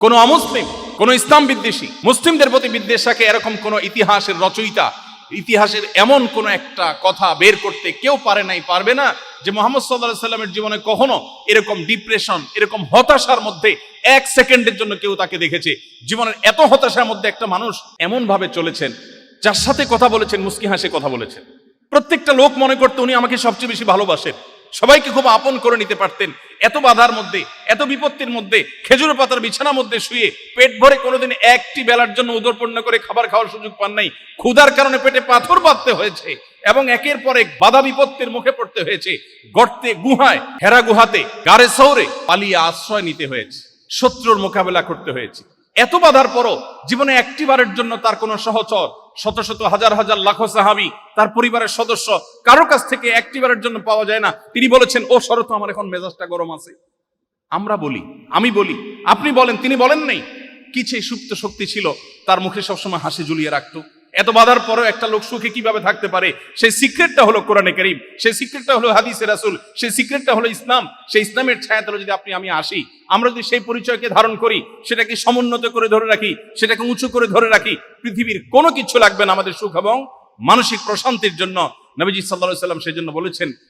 কোন অমুসলিম, কোন ইসলাম বিদ্বেষী, মুসলিমদের প্রতি বিদ্বেষাকে এরকম কোন ইতিহাসের রচয়িতা, ইতিহাসের এমন কোন একটা কথা বের করতে কেউ পারে নাই, পারবে না, যে মুহাম্মদ সাল্লাল্লাহু আলাইহি সাল্লামের জীবনে কখনো এরকম ডিপ্রেশন, এরকম হতাশার মধ্যে এক সেকেন্ডের জন্য কেউ তাকে দেখেছে। জীবনের এত হতাশার মধ্যে একটা মানুষ এমন ভাবে চলেছেন, যার সাথে কথা বলেছেন মুস্কি হাসে কথা বলেছেন। প্রত্যেকটা লোক মনে করতো উনি আমাকে সবচেয়ে বেশি ভালোবাসেন, সবাইকে খুব আপন করে নিতে পারতেন। এত বাধার মধ্যে, এত বিপত্তির মধ্যে, খেজুর পাতার বিছানার মধ্যে শুয়ে পেট ভরে কোনোদিন একটি বেলার জন্য উদরপূর্ণ করে খাবার খাওয়ার সুযোগ পান নাই। ক্ষুধার কারণে পেটে পাথর বাঁধতে হয়েছে এবং একের পর এক বাধা বিপত্তির মুখে পড়তে হয়েছে। গর্তে, গুহায়, হেরা গুহাতে, গাড়ে শহরে পালিয়ে আশ্রয় নিতে হয়েছে, শত্রুর মোকাবেলা করতে হয়েছে। এত বাধার পরও জীবনে একটিবারের জন্য তার কোনো সহচর, শত শত হাজার হাজার লাখো সাহাবী, তার পরিবারের সদস্য, কারো কাছ থেকে একটিবারের জন্য পাওয়া যায় না। তিনি বলেছেন, ও শরত, আমার এখন মেজাজটা গরম আছে। আমরা বলি, আমি বলি, আপনি বলেন, তিনি বলেন নাই। কি সেই সুপ্ত শক্তি ছিল তার মুখে সবসময় হাসি ঝুলিয়ে রাখতো। এত বাধার পরেও একটা লোক সুখে কিভাবে থাকতে পারে, সেই সিক্রেটটা হলো কোরআনে কারীম, সেই সিক্রেটটা হলো হাদিসে রাসূল, সেই সিক্রেটটা হলো ইসলাম। সেই ইসলামের ছায়াতলে যদি আমি আসি, আমরা যদি সেই পরিচয়কে ধারণ করি, সেটাকে সমুন্নত করে ধরে রাখি, সেটাকে উঁচু করে ধরে রাখি, পৃথিবীর কোনো কিছু লাগবে না আমাদের সুখ এবং মানসিক প্রশান্তির জন্য। নবীজি সাল্লাল্লাহু আলাইহি ওয়াসাল্লাম সেই জন্য বলেছেন,